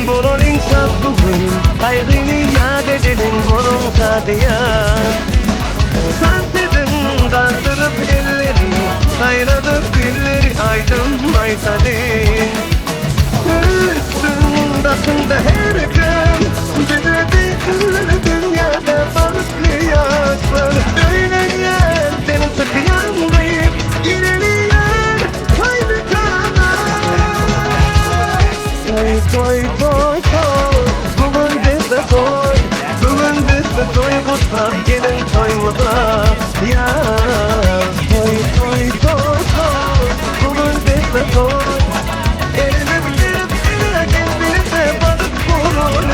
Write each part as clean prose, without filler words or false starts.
Bunun insan bugün kaygını yad edelim bunun tabiat. Sansızın kaldırıp elleri, sayradıp dilleri aydınlaysadın. Üstündasında her gün bizi dünyada farklı yaşlar. Öyle yer seni sıkıyan deyip ilerleyen kaybı kanar. Toy toy toy, bugün bizde toy, bugün bizde toy kutlar gelin toymuza. Ya toy toy toy toy, bugün bizde toy, elini bilip kendinize bakıp kurulur.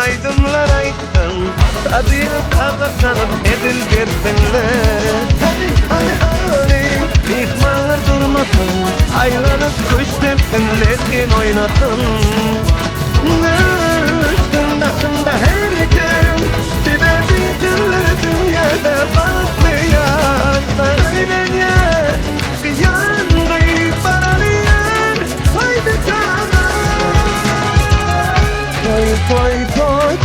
Aydınlar aydın, adıyı kazanıp edildirsinler. Hani ihmallar durmasın, aylanıp kuş tepsinlerin oynasın. Üstündasında her gün, biber bildirleri dünyada farklı yaşlar. Öyle yer, bir yandayı paralayan, haydi kanar. Toy toy toy,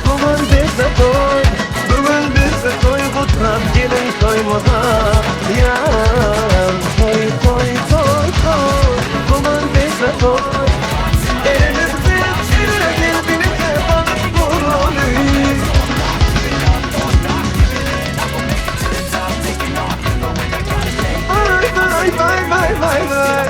bugün bizde toy, bugün bizde toy kutlar gelin toymuza. Ya toy toy toy toy, bugün bizde toy, eliniz birbirine birbirine bakıp kurulur. Vay vay vay vay vay.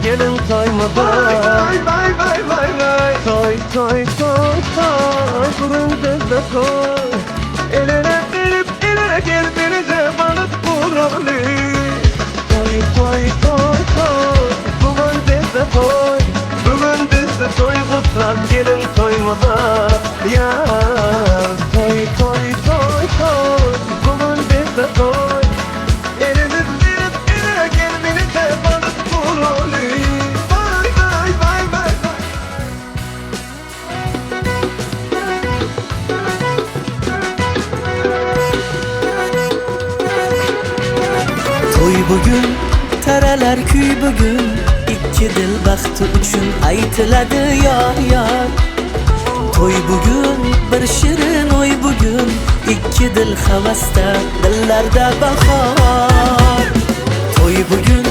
Gelin toymuza. Vay vay vay vay vay. Toy toy toy toy, bugün bizde toy. Eline verip eline kendinize balık kuralım. Toy toy toy toy, bugün bizde toy, bugün bizde toy kutlar gelin toymuza. Ya toy toy toy toy, bugün bizde toy. Eliniz verip eline kendinize balık kuralım. Toy bugün, taralar küy bugün, ikki dil baxti uchun aytiladi yor yor. Toy bugün, bir shirin oy bugün, ikki dil havasda, dillarda bahor. Toy bugün,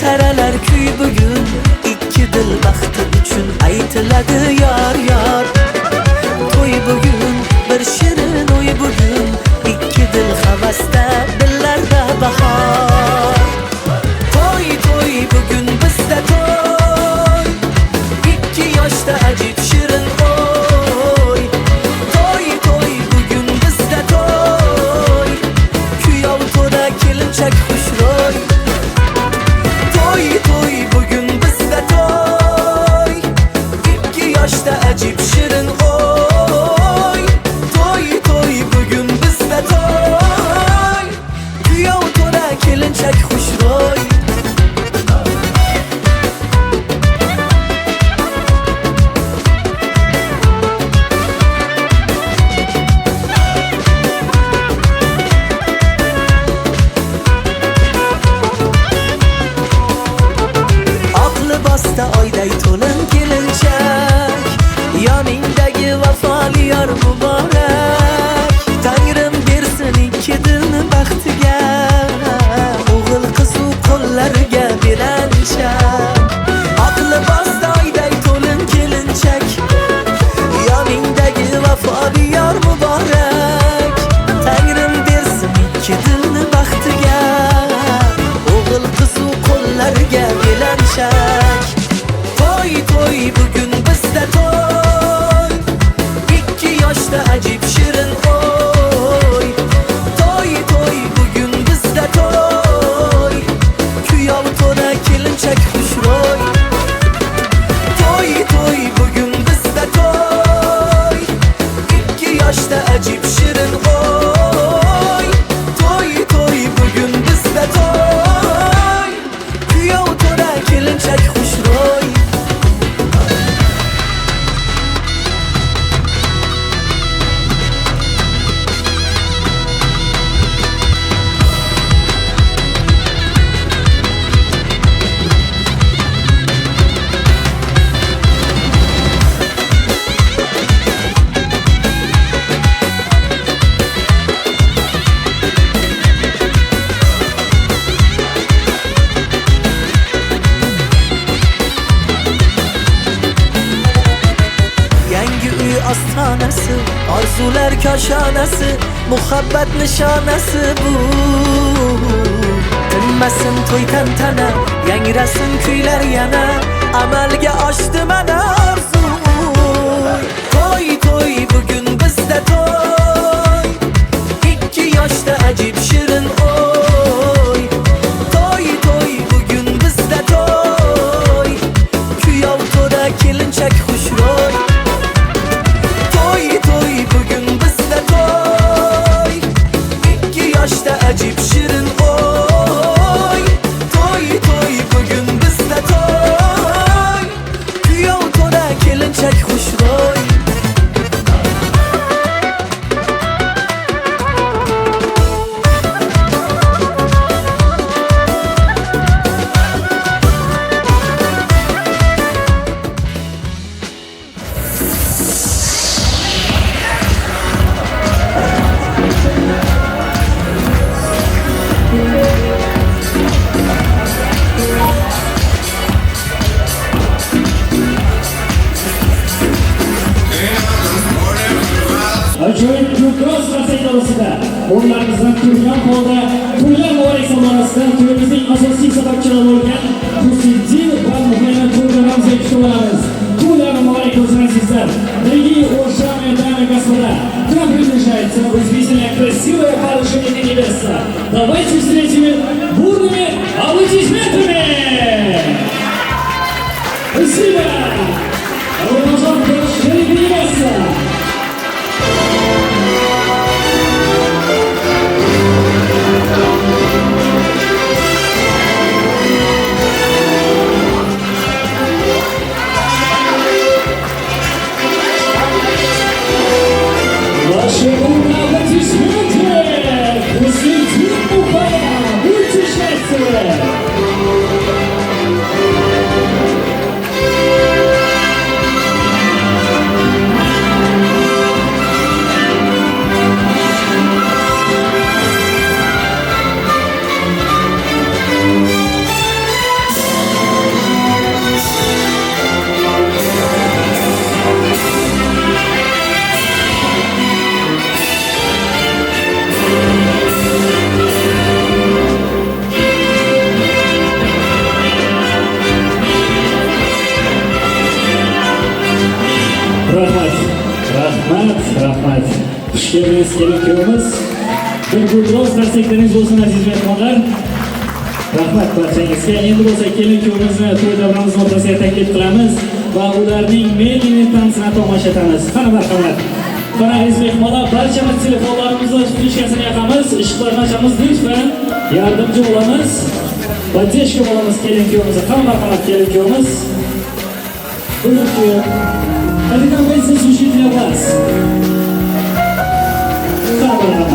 taralar küy bugün, ikki dil baxti uchun aytiladi yor yor. Toy bugün, bir shirin oy bugün, ikki dil havasda, dillarda bahor. Toy toy bugün bizde toy, ikki yoshda ajib shirin oy. Toy toy bugün bizde toy, kuyov to'da kelinchak xushro'y. Toy toy bugün bizde toy, ikki yoshda ajib shirin oy. Toy toy bugün bizde toy, kuyov to'da kelinchak xushro'y. Oq libosda oyday to'lin kelinchak, bizde toy. 2 yaşta acip şirin oy. Toy toy bugün bizde toy. Kuyov to'da kelinchak xushro'y. Toy toy bugün bizde toy. 2 yaşta acip şirin oy. Toy toy bugün bizde toy. Kuyov to'da kelinchak xushro'y. Astanası, arzular kaşanası, muhabbet nişanası bu. Dinmesin toy tantana, yangrasın kuylar yana, amalga oshdi mana orzu. Toy toy bugün bizde toy. 2 yaşta acip şirin oy. Toy toy bugün bizde toy. Kuyov to'da kelinchak xushro'y. Acip şirin oy. Toy toy bugün bizde toy. Kuyov to'da kelinchak xushro'y. Ajoyib ko'kroz qarsak orasida o'rnlarimizdan turgan holda to'ylar muborak salonasidan to'yimizning asosiy sababchilari bo'lgan Hüsniddin Muahayya programmamizni kutib to'ylar muborak bo'lsin sizlar. Дорогие уважаемые дамы и господа, к нам приближается удивительная красивая положение невеста. Давайте встретим их бурными аплодисментами! Спасибо! А вы, пожалуйста, шире невеста! Ваши бурные аплодисменты! Hüsniddin Muahayya! Будьте счастливы! Rahmat. Xush keldingiz kelin-kuyovimiz. Bir gulroz qarsaklariniz bo'lsin aziz mehmonlar. Rahmat barchangizga. Endi bo'lsa kelin-kuyovimizni to'y davramiz o'rtasiga taklif qilamiz va ularning men inventansini tomosha etamiz. Qani marhamat. Qani aziz mehmonlar, barchamiz telefonlarimizni fishkasini yoqamiz, eshiklarni ochamiz lütfen. Yordamchi bo'lamiz. Поддержка bo'lamiz kelin-kuyovimizga. Qani marhamat kelin-kuyovimiz. Buyurun. Это композиция звучит для вас. Камера.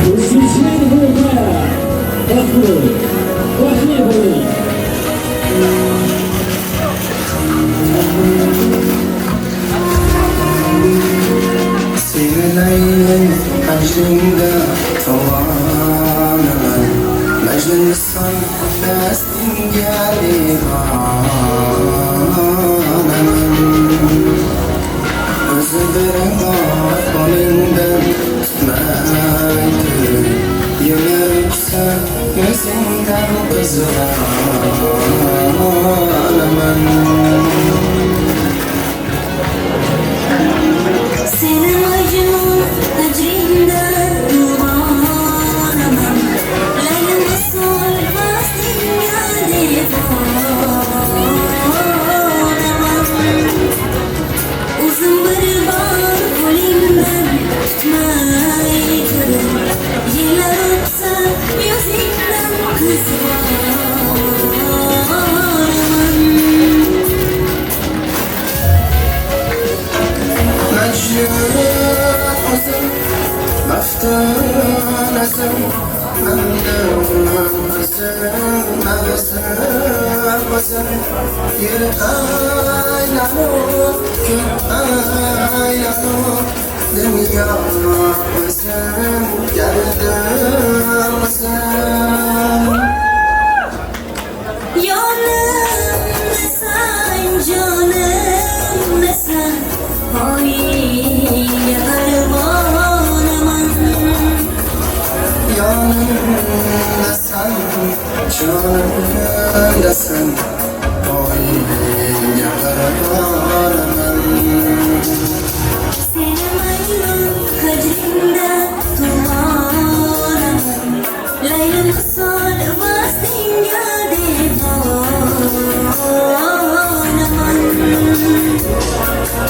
Hüsniddin Muahayya. Пахни. Sevilayım aşkında tavana Mecnun san bestin geldi bana Özü bir ağır maftunasın mağazın yer aylanır gün aylanır dünya mısın yardımsın yanım sen canım sen ay yarmanım yanımdasın canımdasın oy yaramanım senin ayının kadrinden tumanım layım salvas dinga devanım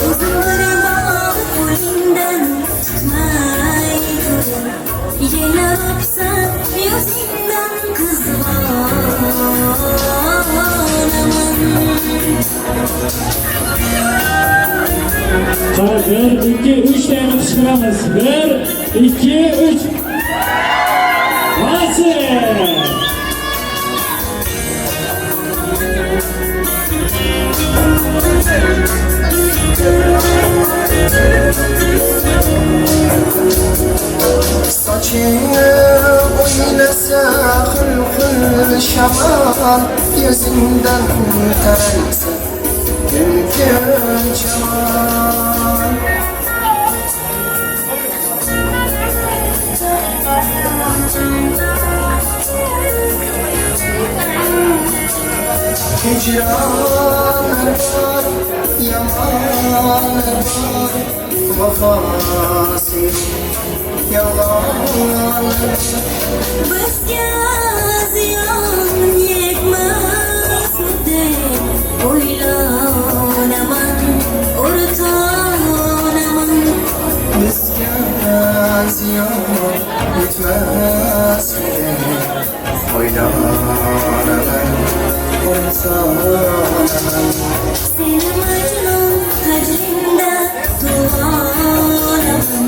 uzun bir bağ kulinden tutmaydı yeler öpsen yüzünden Hadi 1, 2, 3 tane kışkırtamız. 1, 2, 3. Nasıl? saçını oynasa hılhıl şaman yüzünden terse mümkün çaman hicranı var yamanı var vefası yalan bizga ziyon yetmasmidi o'ylanaman o'rtonaman bizga ziyon yetmasmidi o'ylanaman o'rtonaman seni majnun tajringda tuvonaman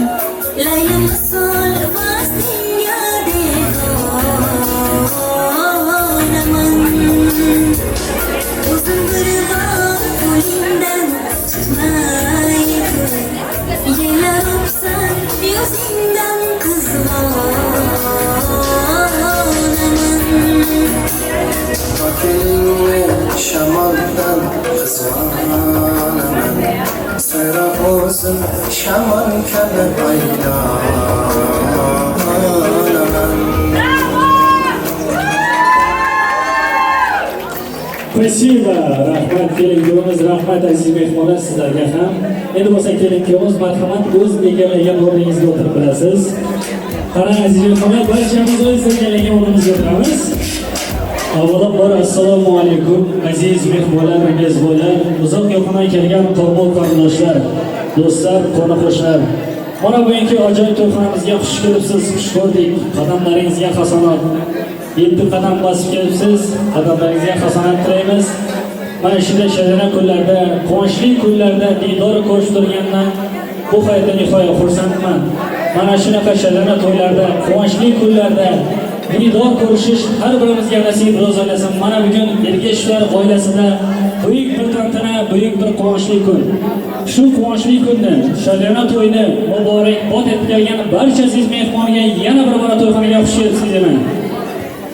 layim solvas dinga devonaman uzun bir bağ qo'lingdan tutmaydi yelar o'psan yuzingdan qizg'onaman kelingni shamoldan qizg'onaman sira o'zim shamol kabi aylanaman Спасибо. Rahmat kelin-kuyovimiz, rahmat aziz mehmonlar sizlarga ham. Endi bo'lsa kelin-kuyovimiz marhamat o'z egallagan o'rningizga o'tirib bilasiz. Qara aziz mehmonlar, barchamiz o'z egallagan o'rnimizga o'tiramiz. Avvalambor assalomu alaykum aziz mehmonlar va mezbonlar, uzoq yaqindan kelgan qo'rg'on qarindoshlar, do'stlar, qo'ni-qo'shnilar. Mana bugungi ajoyib to'yxonamizga xush kelibsiz, xush ko'rdik. Qadamlaringizga hasonat. 7 qadam bosib kelibsiz, qadamlaringizga hasonat tilaymiz. Mana shunday sharana kunlarda, quvonchli kunlarda diydor ko'rib turgandan bu hayotda nihoyat xursandman. Mana shunaqa sharana to'ylarda, quvonchli kunlarda diydor ko'rishish har birimizga nasib ro'zalasin. Mana bugun Ergashevlar oilasida buyuk bir tantana, buyuk bir quvonchli kun. Shu quvonchli kunni, sharana to'yni muborakbod etib kelgan barcha aziz mehmonga yana bir bora to'yxonaga xush kelibsiz deman.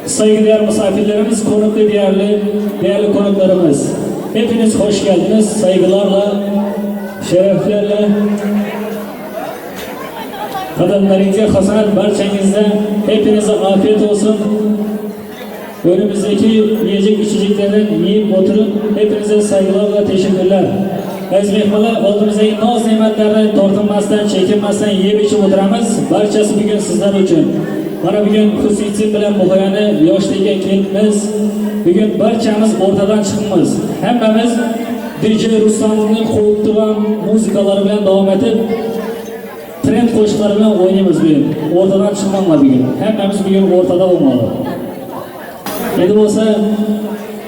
Saygıdeğer misafirlerimiz, konuklu değerli konuklarımız. Hepiniz hoş geldiniz. Saygılarla, şereflerle. Kadınlarınıza hasanat barçanızda. Hepinize afiyet olsun. Önümüzdeki yiyecek içeceklerden yiyip oturun. Hepinize saygılarla teşekkürler. Aziz mehmonlar, oldimizdagi noz ne'matlarni tortinmasdan, chekinmasdan yeb ichib o'tiramiz. Barchasi bugun sizlar uchun. Mana bugun Hüsniddin bilan Muahayyani yoshligiga kelibmiz. Bugun barchamiz o'rtadan chiqamiz. Hammamiz DJ Ruslanning qo'yib turgan musiqalari bilan davom etib, trend qo'shiqlari bilan o'ynaymiz bugun. O'rtadan chiqmayman bugun. Hammamiz bugun o'rtada bo'lmoqda. Endi bo'lsa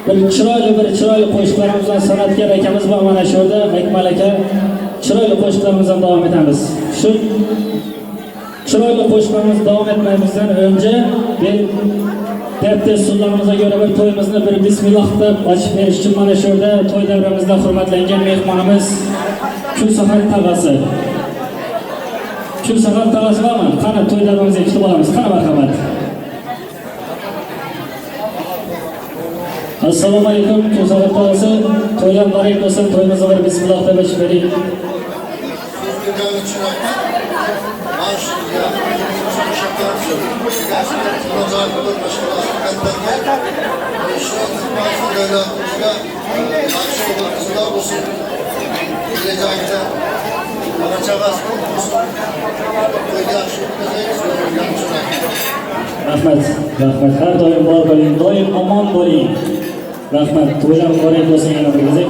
bir chiroyli qo'shiqlarimiz bilan san'atkor akamiz bor mana shu yerda, Akmal aka. Chiroyli qo'shiqlarimiz bilan davom etamiz. Shu Chiroyli qo'shiqlarimiz davom etmamizdan önce bir deb usullarımıza göre bir toyumuzni bir bismillah deb ochib berish uchun mana shu yerda to'y davramizda hurmatlangan mehmonimiz Safar tag'asi. Safar tag'asi bormi? Qani to'y davramizga kutib olamiz. Qani marhamat. Assalomu alaykum. Safar tag'asi to'ylar muborak bo'lsin. To'yimizga bir bismillah deb ochib beraylik. Rahmat, rahmat. Har doim bor bo'ling, doim omon bo'ling. Rahmat. To'ylar muborak bo'lsin yana bir kezak.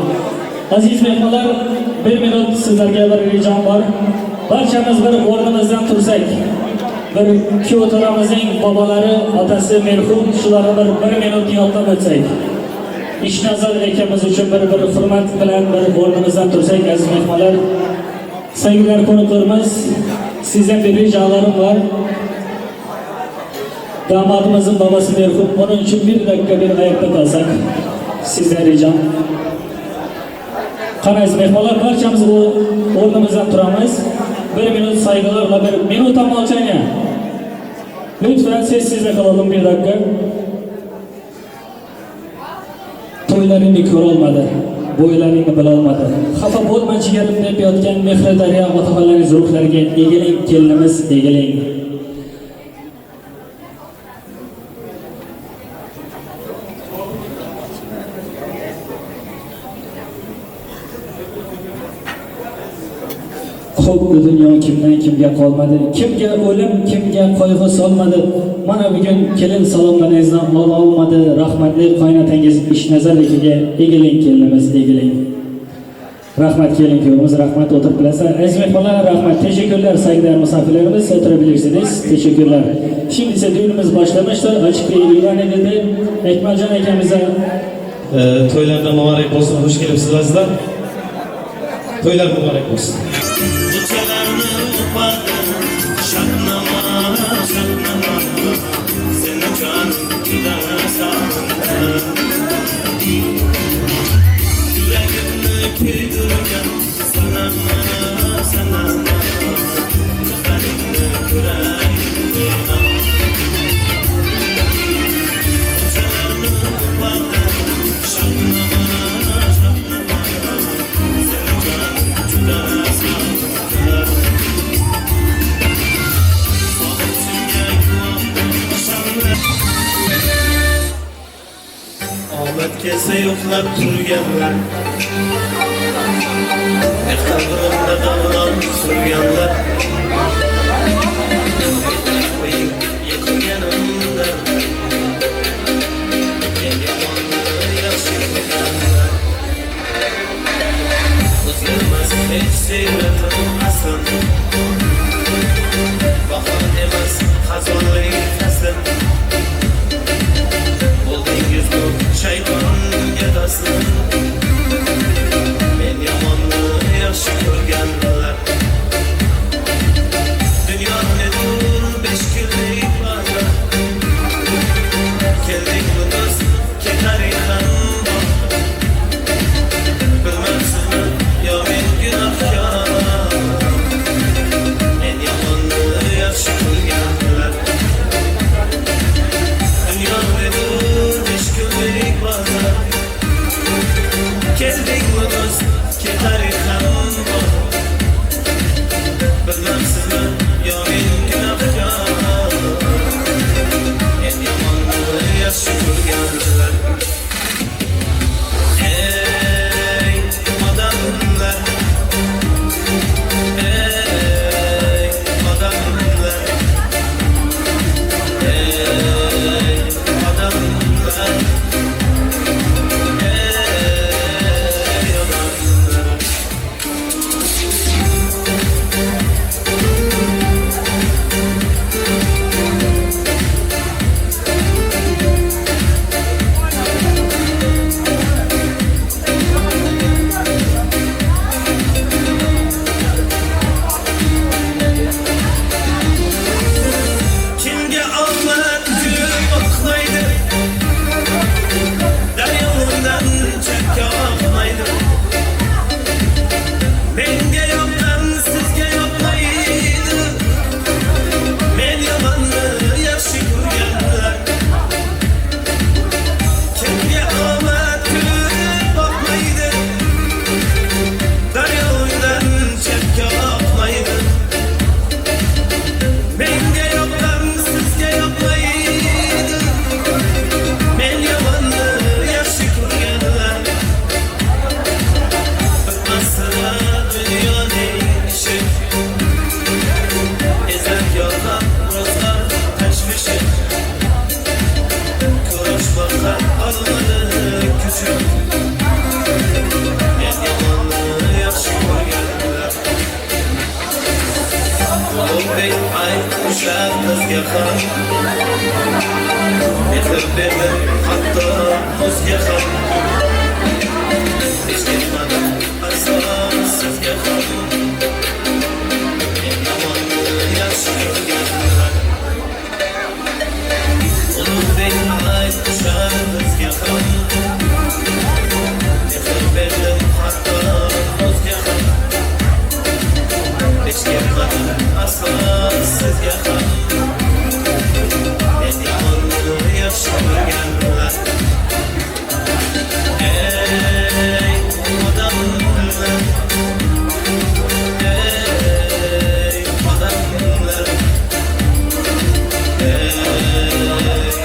Aziz mehmonlar, bir minut sizlarga bir ricam bor. Barchamiz bir o'rnimizdan tursak, bir kuyovlarimizning bobolari, otasi merhum shularni bir minut yodlab o'tsak. Ishnazar akamiz uchun bir hurmat bilan bir o'rnimizdan tursak, aziz mehmonlar, saygılar konuklarımız, sizden bir ricalarım var. Damadımızın babası merhum, onun için bir dakika bir ayakta kalsak, sizden ricam. Qanaysiz mehmonlar, barchamiz o'rnimizdan turamiz. Bir minut saygılarla, bir minut molchanga. Lütfen sessizlik kalalım bir dakika. To'ylaringni ko'rolmadi, bo'ylaringni bilolmadi. Xafa bo'lma jigarim deb yotgan mehri daryo otaxonlarning ruhlariga egiling, kelinimiz egiling. Xo'p, bu dunyo kimdan kimga qolmadi, kimga o'lim, kimga qayg'u solmadi. Mana bugun kelin salomlaringizni ololmadi. Rahmatli qaynotangiz Ishnazarligiga egiling, kelinimiz egiling. Rahmat kelin kuyovimiz, rahmat o'tirib bilasizlar. Aziz mehmonlar, rahmat, teşekkürler saygıdeğer misafirlerimiz, oturabilirsiniz. Teşekkürler. Şimdi ise düğünümüz başlamıştır. Açık bir ilan edildi. Ekmelcan ekemize to'ylarda muborak bo'lsin. Xush kelibsizlar. To'ylar muborak bo'lsin. Kese yoklab turganlar, Ehtag'rimda davron surganlar, yetilganimda yomonni yaxshi ko'rganlar, o'zgarmas hech sevmadim asl, bahor emas xazonlik fasl. Bo'ldingiz bu shaytonga taslim, men yomonni yaxshi ko'rganlar. Dunyoni tur 5 kunlik bazar, keldik bu do'st, ketarik ham bor. Bilmabsizmi, yo men gunohkor, men yomonni yaxshi ko'rganlar. Dunyoni tur 5 kunlik bazar, keldik bu do'st, ketarik ham bor. Bilmabsizmi, yo men gunohkor, men yomonni yaxshi ko'rganlar. Ey odamlar, ey odamlar, ey odamlar, ey odamlar. Ulug'bek aytmışlar bizga ham mehr berdi hatto o'zga ham hech ketmadim aslo sizga ham men yomonni yaxshi ko'rganlar Ulug'bek aytmışlar bizga ham mehr berdi hatto o'zga ham hech ketmadim aslo sizga ham men yomonni yaxshi ko'rganlar ey odamlar ey odamlar ey odamlar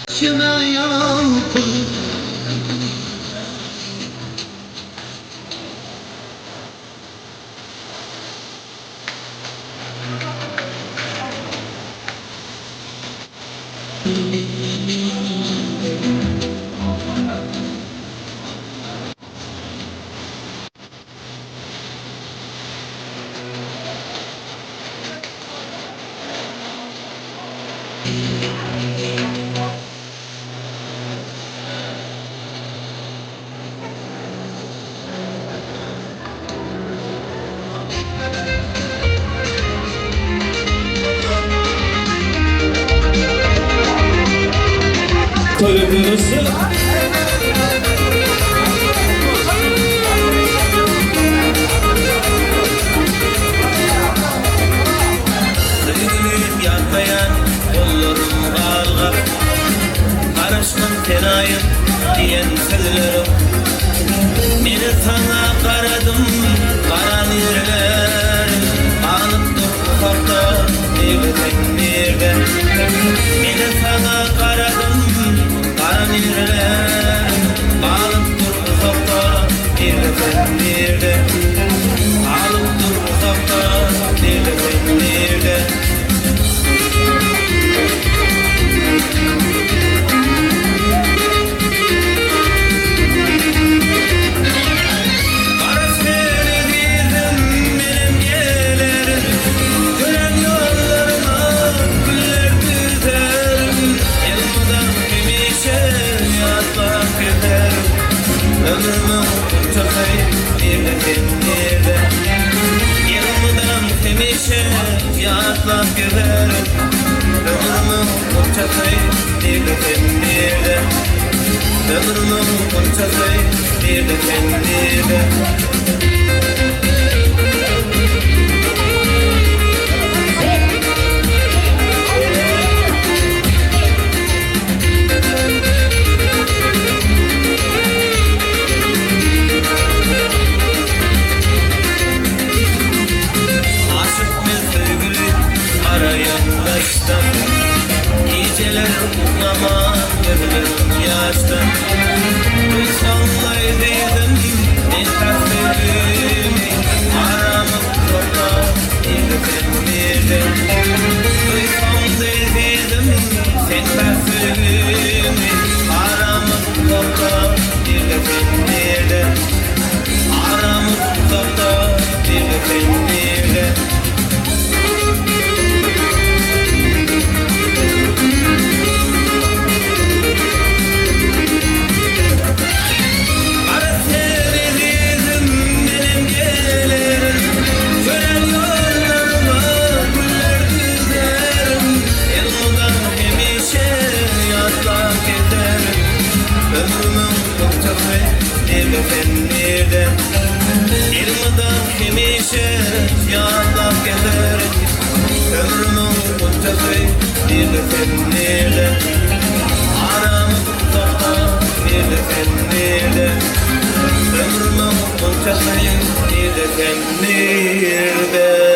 Başına yansın. Toyu büyüsü. Sevgilim yanmayan kollarım alga Karışkın tenayım diyen sözlerim Meni sana karadım karan yerlerim Alıp dur ufakta devletin nerede Meni sana karadım karan yerlerim Alıp dur ufakta devletin nerede Alıp dur ufakta devletin nerede Ömrümün kurtulmayı devletin nerede Yanımdan hemişe yatlak giderim Ömrümün kurtulmayı devletin nerede Ömrümün kurtulmayı devletin nerede Geceler uğrama gözlerim yaşta Duysallaydıydım en tasvirimi Aramı korkma devletin nerede Duysallaydıydım sen tasvirimi Aramı korkma devletin nerede Aramı korkma devletin nerede Devletin nerede İlmiden hemişe yatlak giderim Ömrümün mutlaka devletin nerede Aramı tutma devletin nerede Ömrümün mutlaka devletin nerede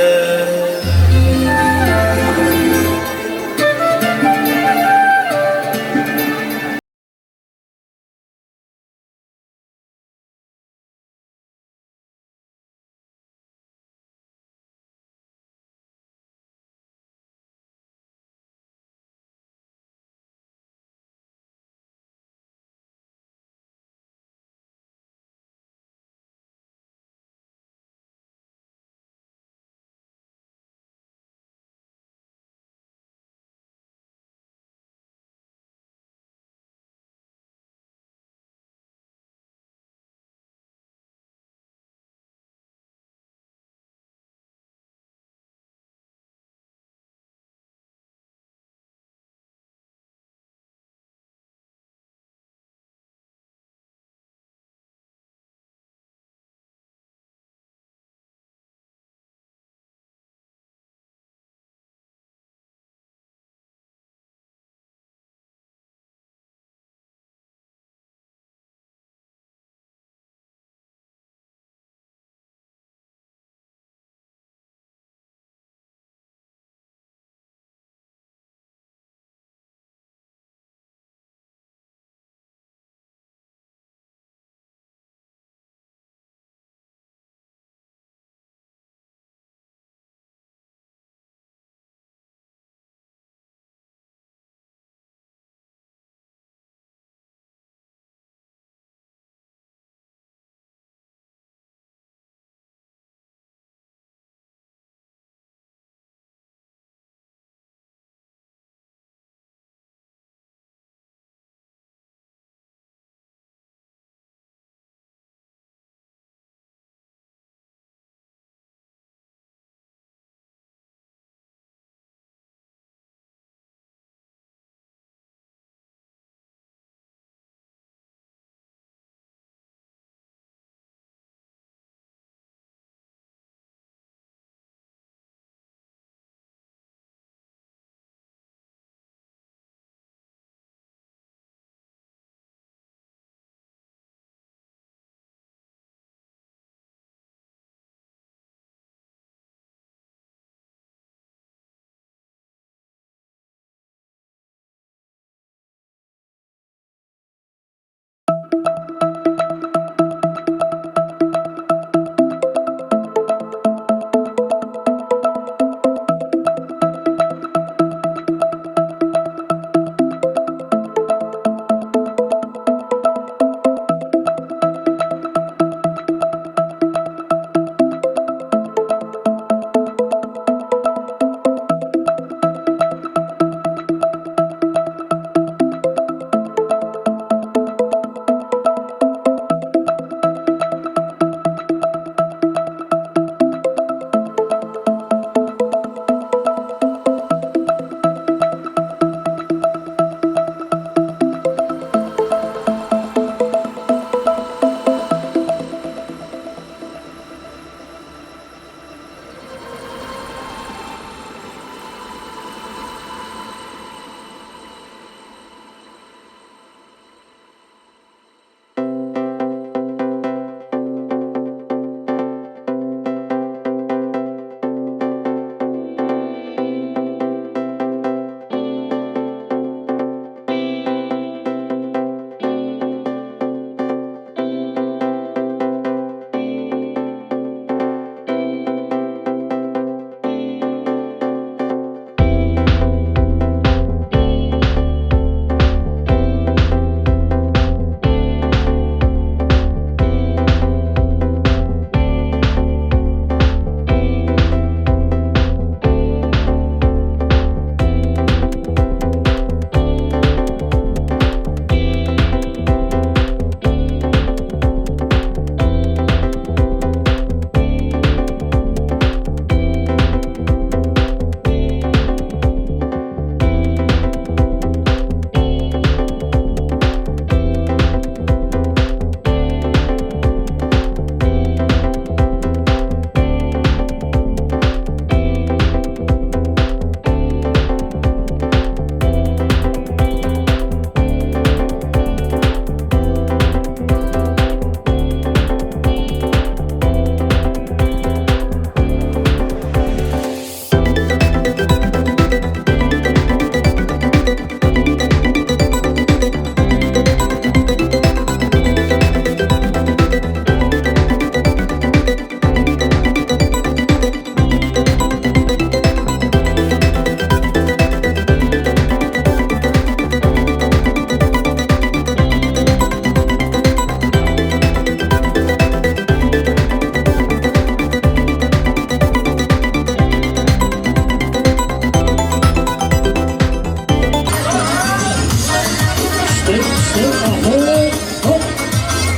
Hop.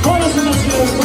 Parasını açıyoruz.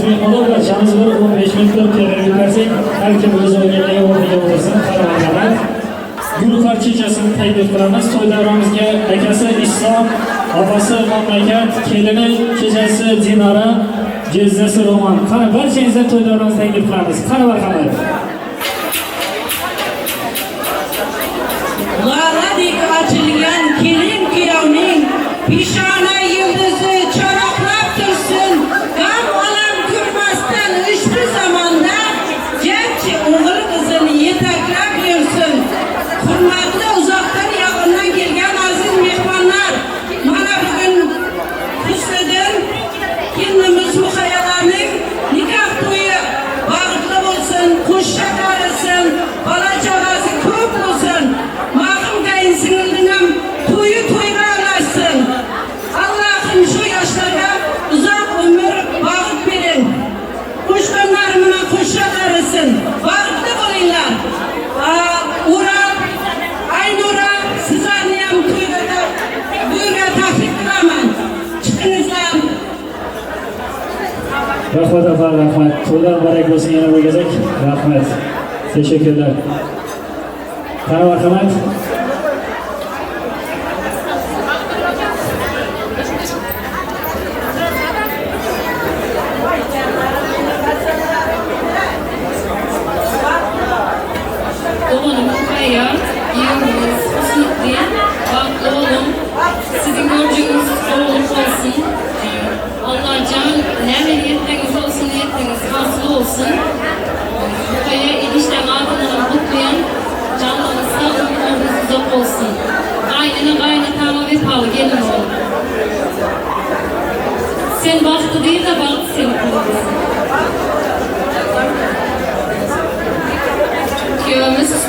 Mehmonlar barchamiz bir 15 minutlik period bersak, har kim o'z o'rniga o'rniga o'tirsin, qaramanglar. Guruhlar kechasini taklif qilamiz. To'y davramizga akasi Islom, opasi Mamlakat, kelini kechasi Dinora, jizzasi Roman. Qani barchangizdan to'y davramizni taklif qilamiz. Qani marhamat. G'aradek ochilgan kelin kuyovning peshona yulduzi choroqlab tursin. G'am olam ko'rmasdan ushbu zamonda jajji o'g'il qizini yetaklab yursin. Hurmatli uzoqdan yaqindan kelgan aziz mehmonlar, mana bugun Hüsniddin kelinimiz Muahayyaning nikoh to'yi bag'ishli bo'lsin, qo'shcha qarisin, bola chaqasi ko'p bo'lsin. Singilning ham to'yi to'yga aralashsin. Allohim shu yoshlarga uzoq umr bag'ib berin. Qo'shqonlarim bilan qo'shqa qarisin. Bag'ibli bo'linglar. Urab, Aynura, sizlarni ham to'yga taklif qilaman. Chiqingizlar. Rahmat afar, rahmat. To'ylar barak bo'lsin yana bo'lgazak. Rahmat. Teşekkürler. Qani marhamat.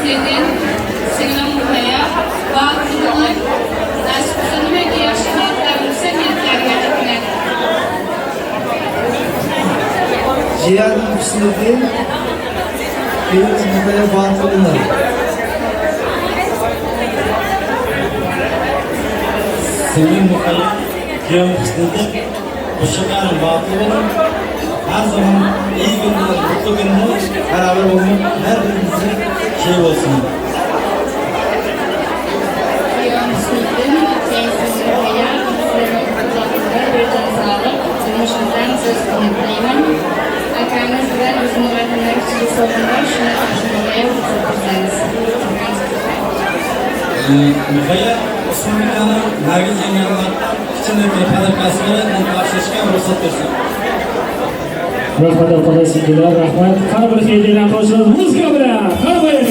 Hüsniddin Muahayya Bağlıklı Nasipsini ve yaşanatlarımızı niyetlerine gitmek. Cihan Hüsniddin Muahayya Bağlıklı Samir Muahayya Cihan Hüsniddin Hoşçakalın, batılın. Her zaman iyi günler, mutlu günler beraber olmak her birimizin şey olsun. Cihan Hüsniddin Muahayya sizlerin kulaklarına bir can sağlık. Durmuşunuzdan söz konuklayayım. Akanız ve bizim öğretimler için sorunlar şunu karşılamaya fırsatlarsanız. Muahayya Osmanlı'nın Nergiz Cemiyatlar içindeki fedakasını karşılaşmaya fırsat versin. Rahmat kalitesiyle, rahmat. Kana bir hediyeler koşalım. Müzik bilen. Kana buyurun.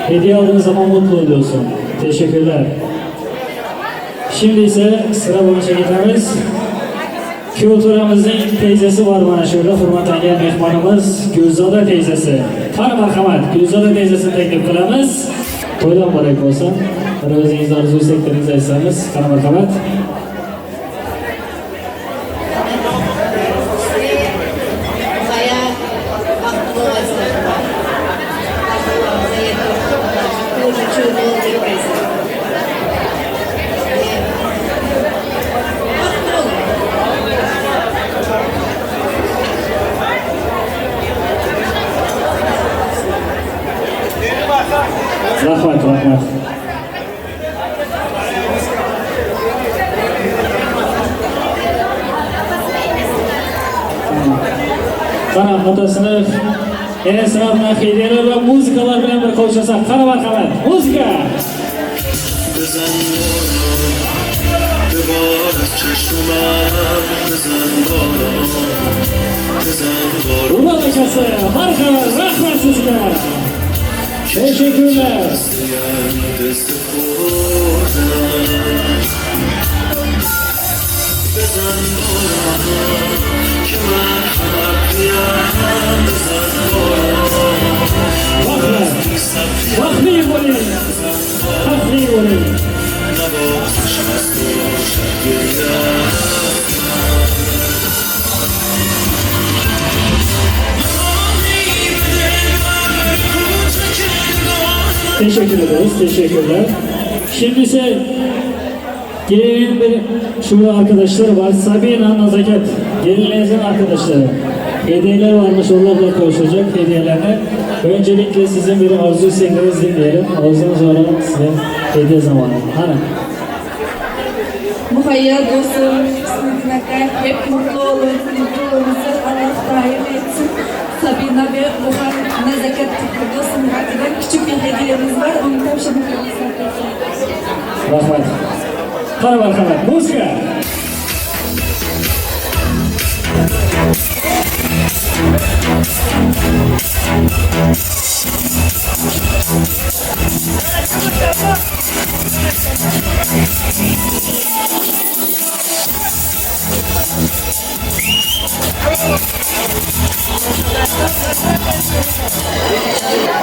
Hediye aldığın zaman mutlu oluyorsun. Teşekkürler. Şimdi ise sıra bonus'a geçeriz. Kültürümüzün teyzesi var bana şöyle hürmetten gelen mehmanımız Gülzade teyzesi. Tanı marhamat Gülzade teyzesini teklif kılamiz. Toydan mübarek olsun. O'zingizni arzu istaklarınızı aytsangiz, tanı marhamat. Rahmat, rahmat. Qara motasini yana sınavına hediyeler ve muzikalar bilan bir qo'shasak. Qara marhamat. Muzika. Urban akası, marhamat, rahmat sizga. Teşekkürler. Bakmayın bunu. Bakmayın bunu. Teşekkür ederiz, teşekkürler. Şimdi ise gelinin bir şurada arkadaşları var. Sabina Nazaket, gelinlerinizin arkadaşları. Hediyeler varmış, onlarla konuşacak hediyelerine. Öncelikle sizin bir arzu isteklerinizi dinleyelim. Ağzınız sonra size hediye zamanı. Hani? Muahayya dostum, Hüsniddin Muahayya hep mutlu olun, mutluluğunuzu Allah daim etsin. Sabina ve Muahayya nezaket dostum adına küçük bir hediyemiz var, onu tavşanı Rahmet. Hadi bakalım, müzika.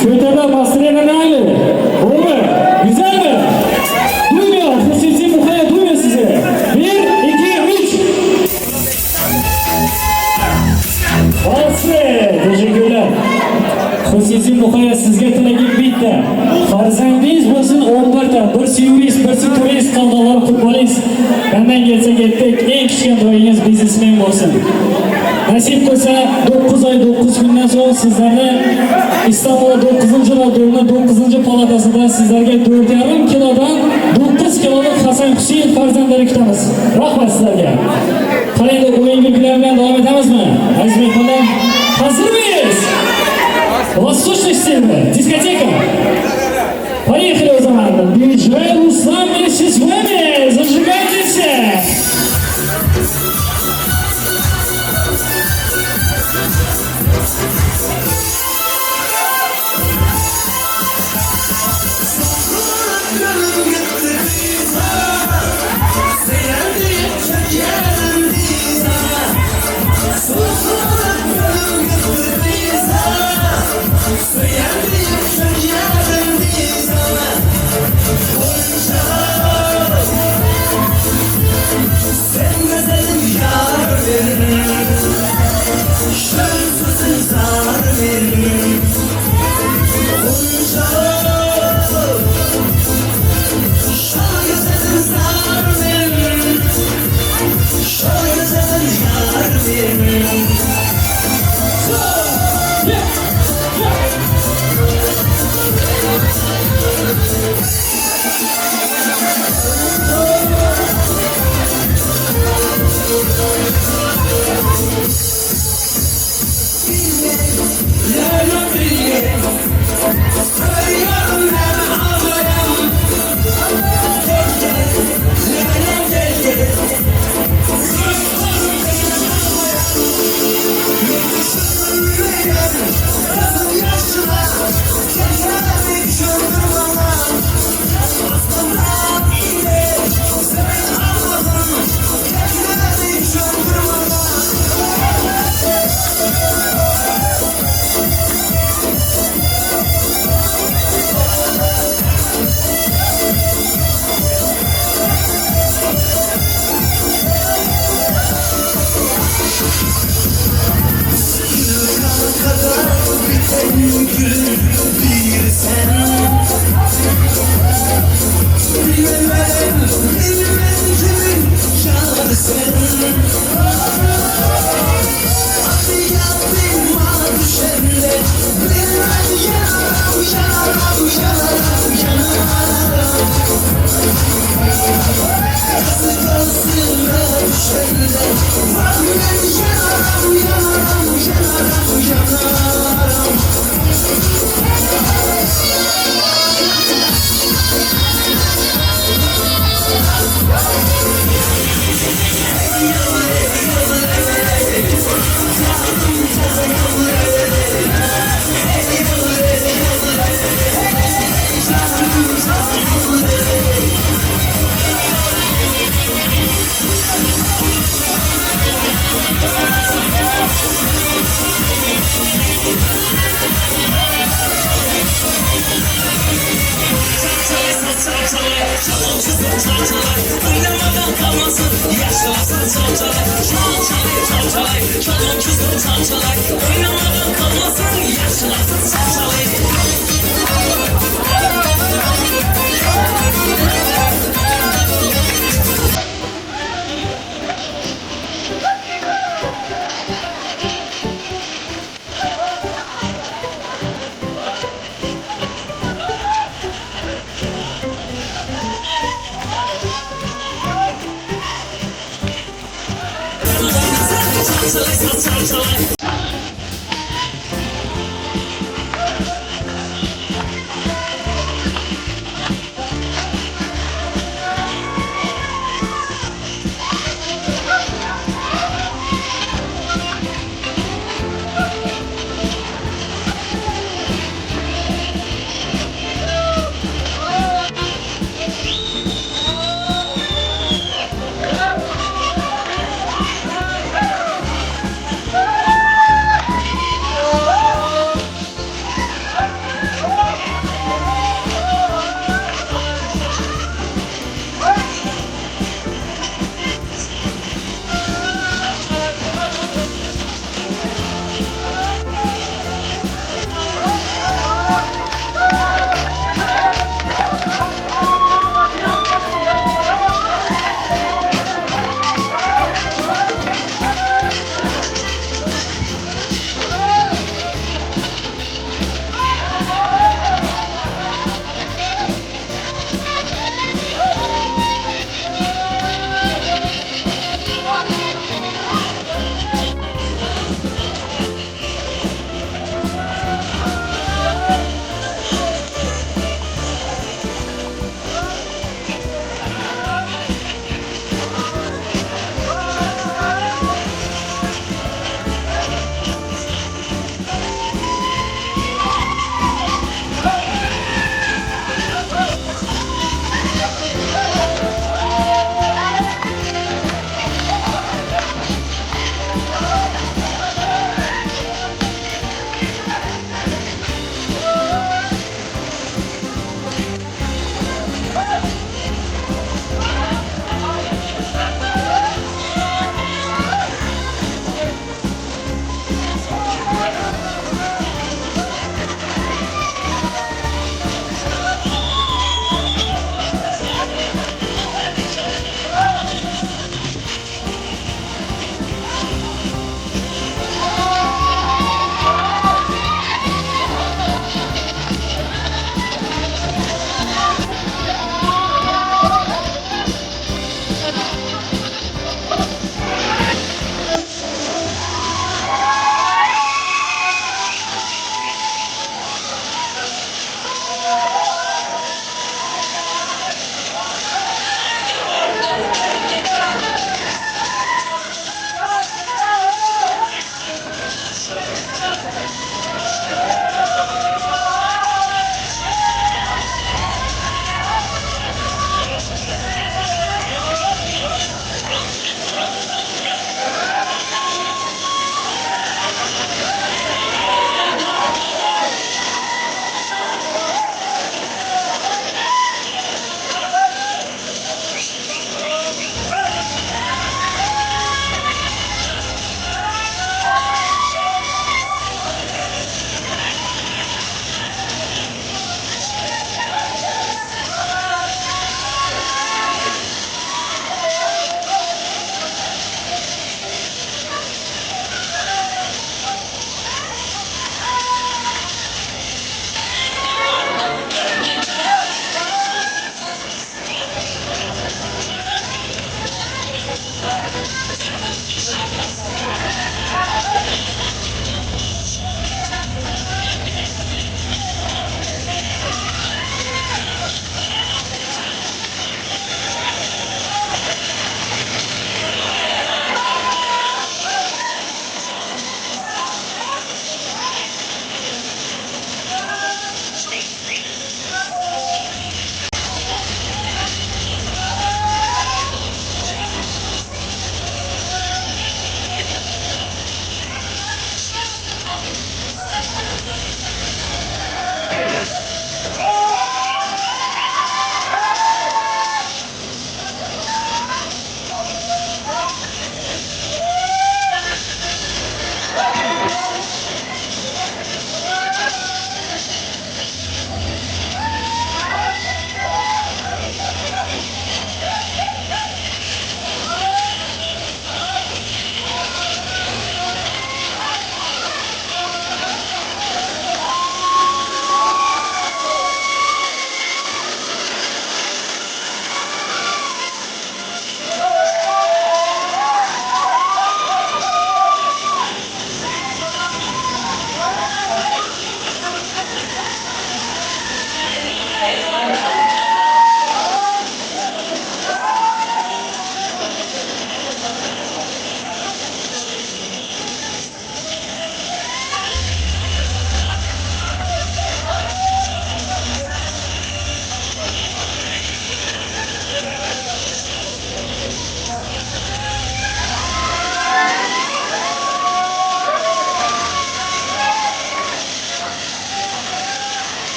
Köytede bastırıyla ne aynı? O mu? Güzel mi? Duymuyor. Hüsniddin Muahayya duymuyor sizi. 1, 2, 3. Masalsı. Teşekkürler. Hüsniddin Muahayya sizge tilagim bitta. Farzandingiz bo'lsin 11 ta. Birsi yurist, birsi turist, qolganlari futbolist. Benden kelsa ketdik. Eng kichkina to'yingiz biznesmen bo'lsin. Nasip qilsa 9 oy 9 kundan so'ng sizlarni İstanbul'da 9. radyonun 9. palatasida sizlarga 4,5 kilodan 9 kiloluk Hasan Hüseyin farzandlari kutamiz. Rahmat sizlarga. Qanday o'yin belgilari bilan davom etamizmi? Aziz mehmonlar, hazır mıyız? Восточный стиль, дискотека. Поехали у zaman. Диджей Руслан вместе с вами. Зажигайтесь.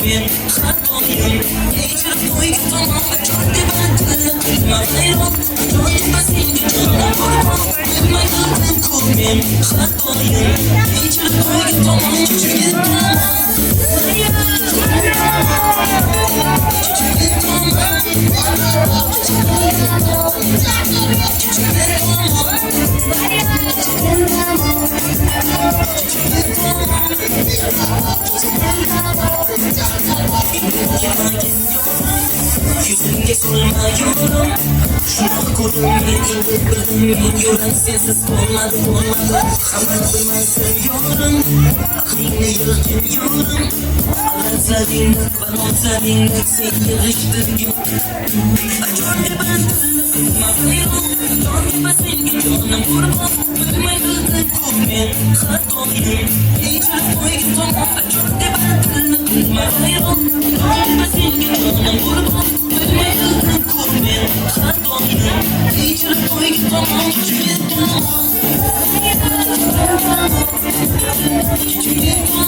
kurmen Xatoyim Kechir to'yga tomon Joddi bandini qilma hayron Joddi senga jonim qurban Bilmay qildim kurmen Xatoyim Kechir to'yga tomon Kechirga tomon Yüzünge solmayıyorum Şuna koydum bildim Yoran sensiz olmadı Hamar durmaz seviyorum Aklını yıkıyorum Ağızlarını parmaklarını sen yığıştırgın Acorde bandını kırma hayran Joddi senga jonim qurban Bilmay qildim kurmen Xatoyim Kechir to'yga tomon Acorde bandini kırma hayran Joddi senga jonim qurban Bilmay qildim kurmen Xatoyim Kechir to'yga tomon Kechirga tomon Kechirga tomon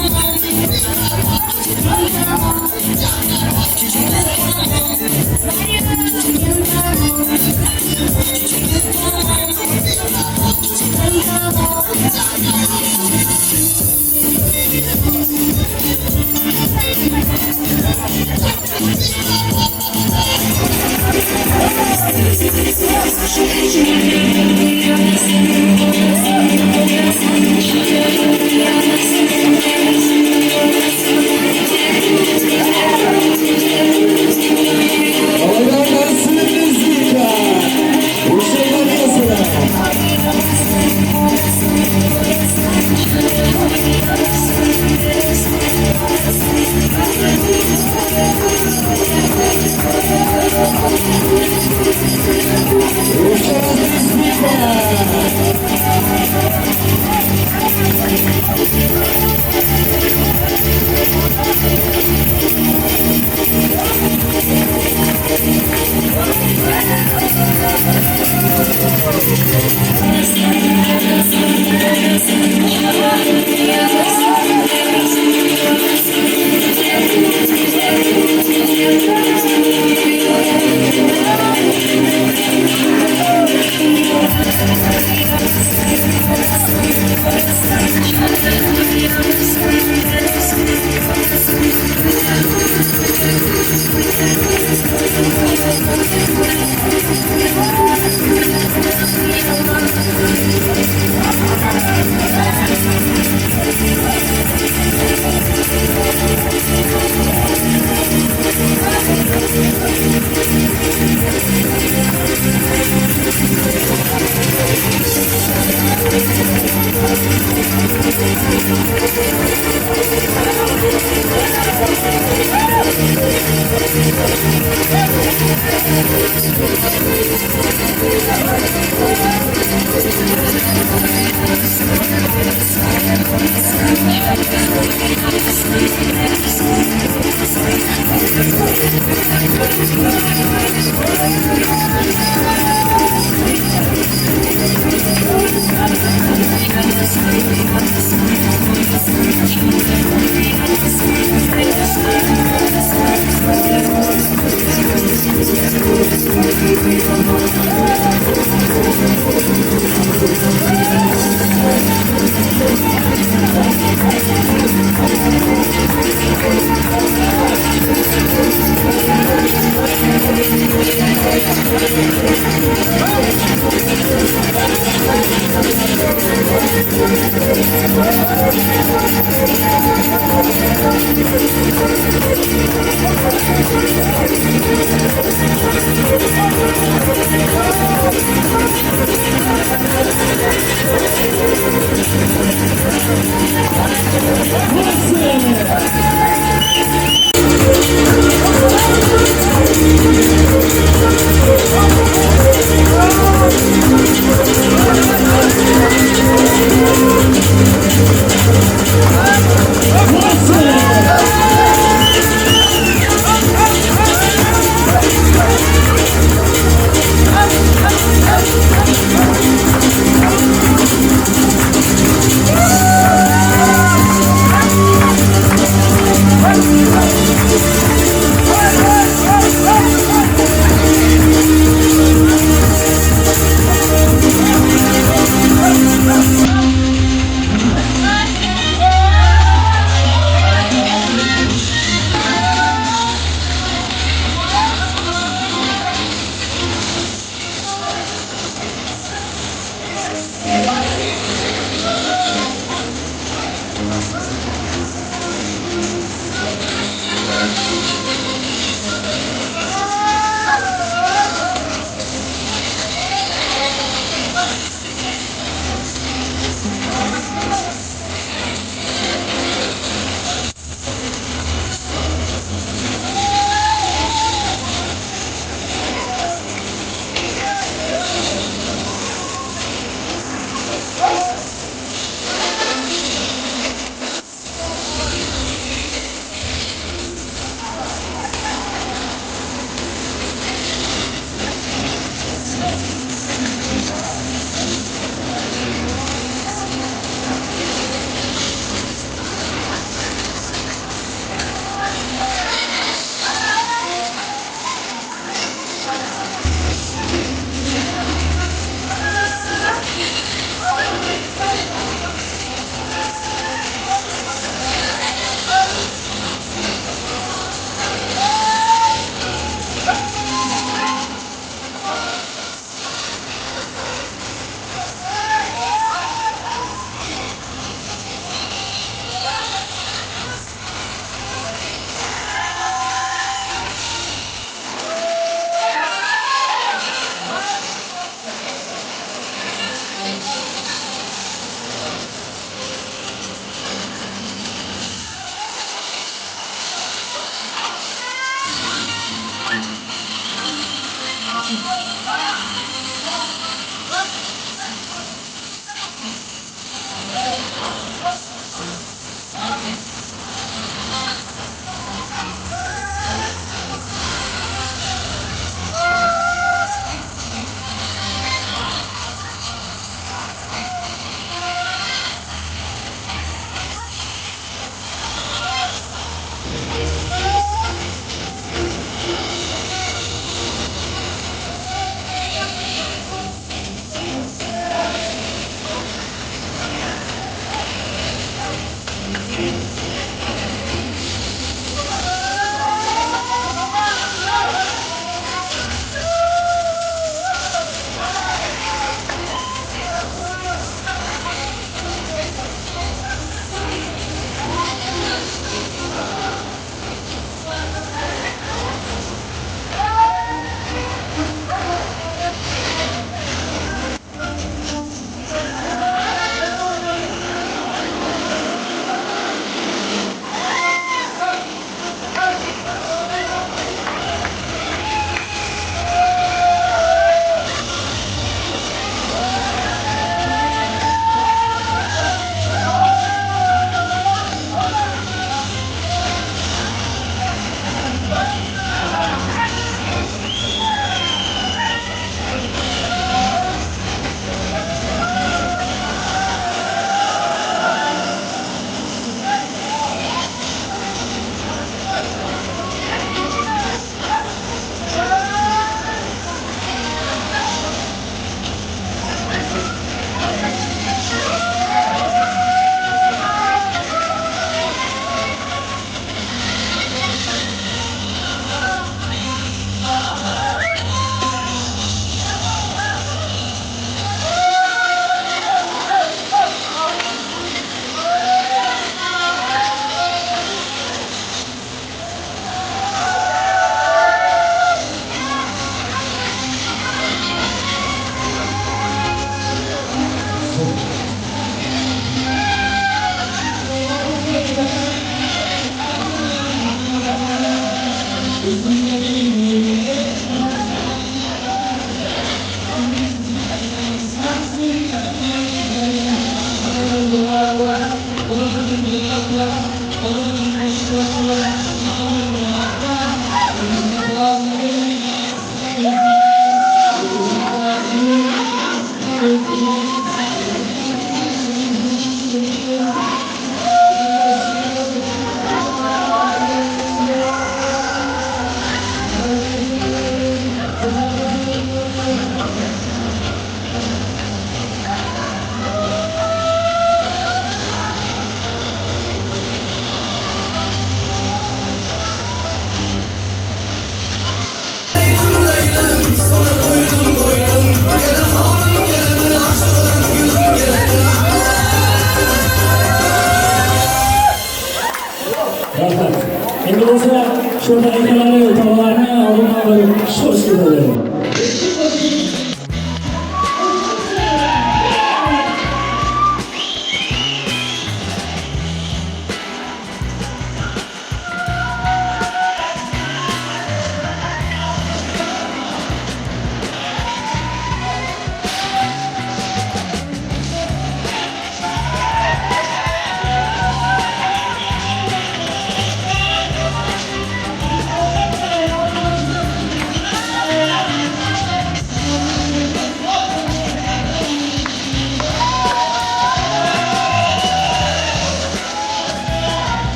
Endi bo'lsa sho'rda ekalari tavalarni oldin sho'sh ketadi.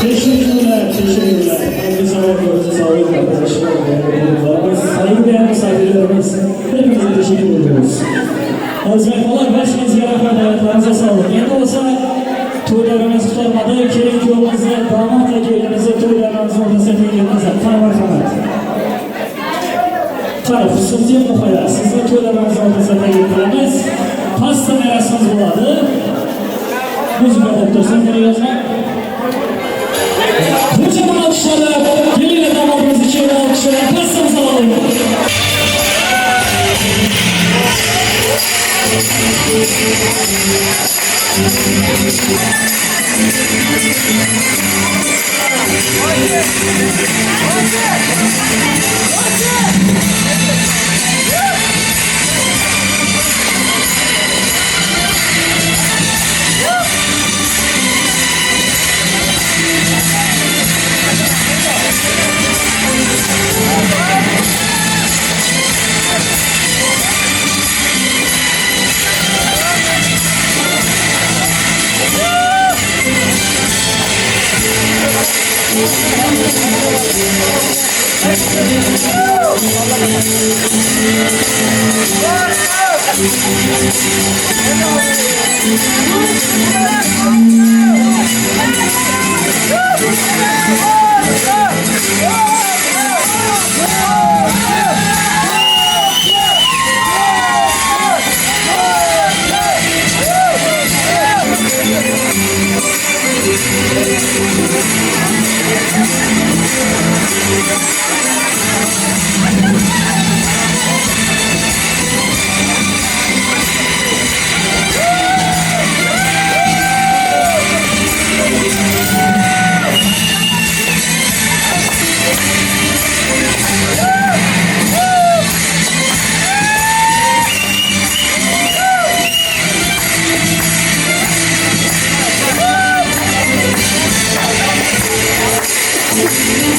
Teşekkürler, teşekkürler. Herkese ayaklarınıza sağlık arkadaşlar. Saygıdeğer misafirlerimiz, hepinize teşekkür ediyoruz. Hazretler, başınız yarafet, ayaklarınıza sağlık. Endi olsa to'ylarimiz tutarmadı, kelin kuyovimizni, damat va kelinimizni to'ylarimizni o'rtasida tengligimizga marhamat. Qara, Hüsniddin Muahayya, sizni to'ylarimizni o'rtasida tenglik qilamiz. Pastda merasimimiz bo'ladi. Muzika o'qituvchisi kerak yozma. Kocaman alkışlarla gelinle damadımız için alkışlarla pastamızı alalım.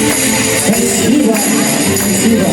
Спасибо. Спасибо.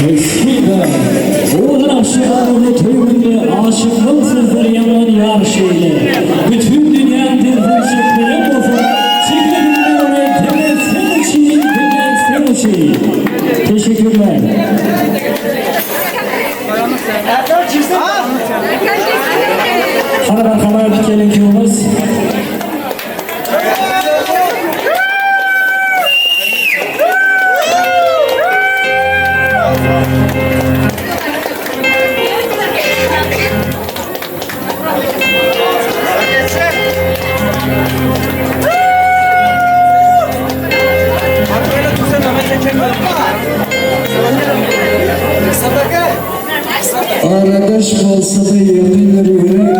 Eskiden oğlan aşıklarını Toyu'nda aşıklık sözleri yaman yar şeyler. Bütün dünyanın dirdirşikleri olsa çekildiğinde oraya demezsen için, demezsen için. Teşekkürler. Hadi bakalım dikelim köyümüz. Arkadaş olsa da yakındır yürek.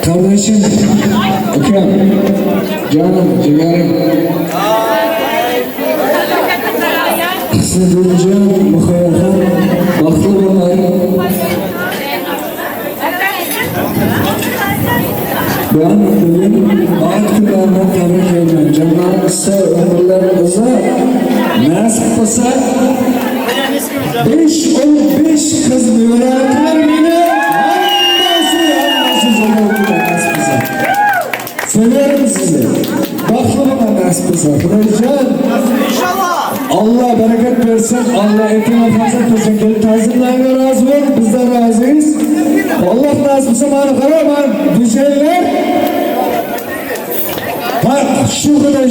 Kardeşim, Ekrem, canım, ciğerim. Hüsniddin Muahayya, baklı olmayı. Ben bugün ayet günlerden tebrik ediyorum. Canlar kısa, ömürler kısa. Nasip olsa 5-15 kız müvekkiller bile anlasız olur nasip olsa. Severim sizi. Baklama nasip olsa. Kıdaycan. İnşallah. Allah bereket versin. Allah etine fazla versin. Gelin tazimlerine razı olun. Biz de razıyız. Allah nasip olsa bana karaman. Güzeller. Bak şu kadar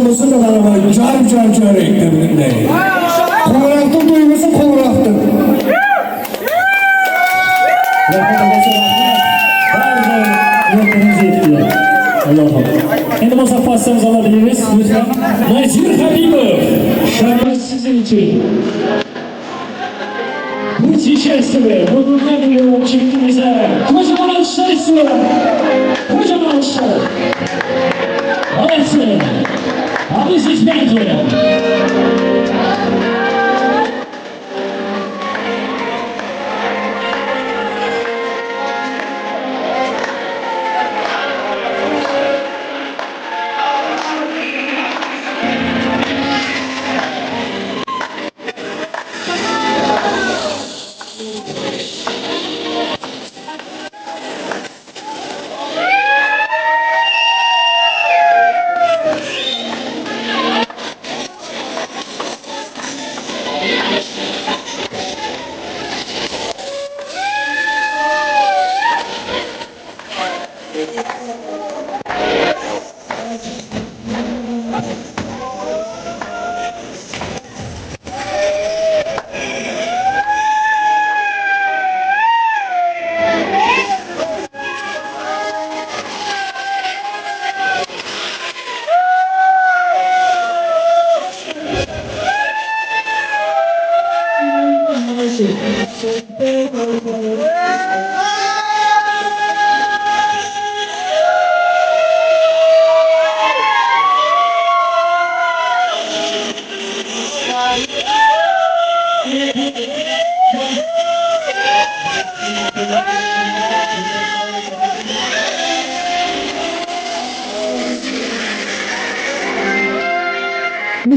bulsun da bana bak. Car ekledim de. Kovraktın duygusu kovraktın. Allah'ım. Şimdi masa pastamızı alabiliriz. Lütfen. Nazir Habibov. Şarkı sizin için. Bu çiçeği, bu düğünü çiftimize kocaman alışlar istiyorum. Kocaman alışlar. Evet. Abi siz bekleyin.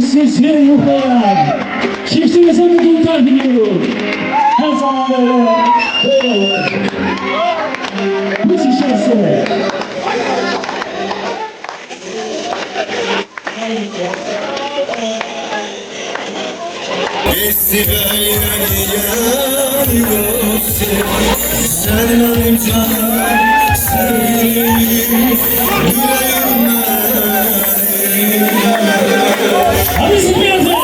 Sizlere yukarı. Çiftimize mutluluklar diliyorum. Her zaman böyle olur. Bu çiçeği. Ezgileri sen benim canım, Hadi zıplayalım.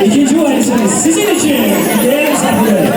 İkinci valisiniz sizin için değerli misafirler.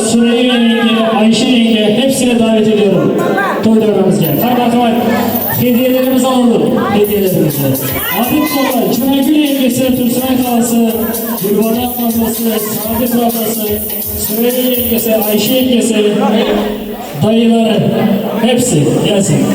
Süreyya yenge, Ayşe yenge hepsine davet ediyorum. Toy davranımızga. Hadi bakalım. Hediyelerimizi alalım. Hediyelerimizi. Abim Kolay, Cümagül yengesi, Türkmen kalası, Gülbada ablası, Sadık ablası, Süreyya yengesi, Ayşe yengesi, dayıları hepsi gelsin.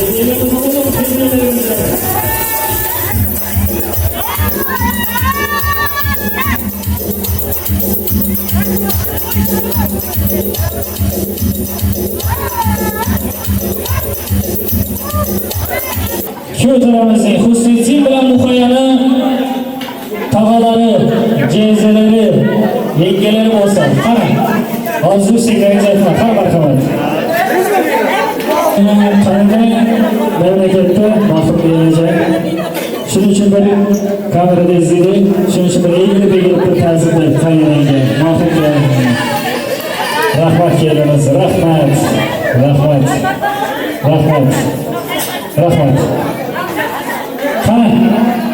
Hediyelerimizi alalım, hediyelerimizi. Şu tarafımızda Hüsniddin Muahayya'nın tağaları, cezeleri, yengeleri olsa, kara, az yükseklerinize etme, kara bakalım. Tanrı memlekette mahkum edilecek. Şunun için böyle kamerada izledi, şunun için böyle ilgili bir tarzında kayırenge, mahkum edilecek. Rahmat yerimiz, rahmat, rahmat, rahmat, rahmat.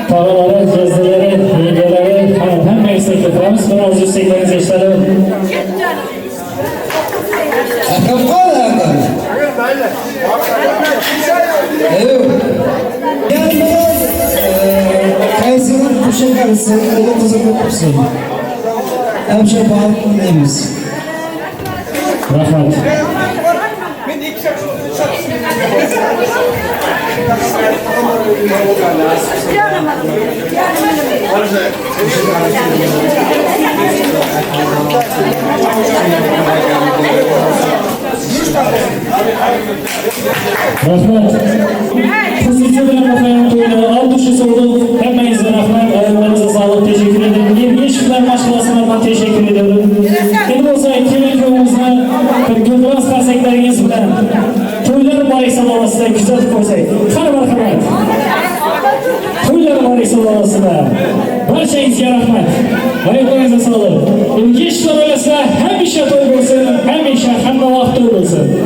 Tağaları, cezdeleri, yengeleri, hem yükseklik yapıyoruz, biraz yükseklerinize işlerim. Akım kaldı. Evet. Yalnız kaysının kuşa karısı, öyle kızı kutlusun. Hemşe bağlı neyimiz? Rahmat. Rahmat. Hüsniddin Muahayya toyuna al düşüsü oldu. Hepinize rahmet. Ayaklarınıza sağlık. Teşekkür ederim. Bir yeşiller maşgalasına teşekkür ederim. Şimdi olsa kimin köyümüzde bir gülbaz karsekleriniz bilen toylar barış Salonası'da güzel koysak. Kanı merhamet. Toylar barış Salonası'da. Barşayınızga rahmet. Ayaklarınıza sağlık. Yeşiller öylese hem işe toy olsun, hem işe hem de vakti olsun.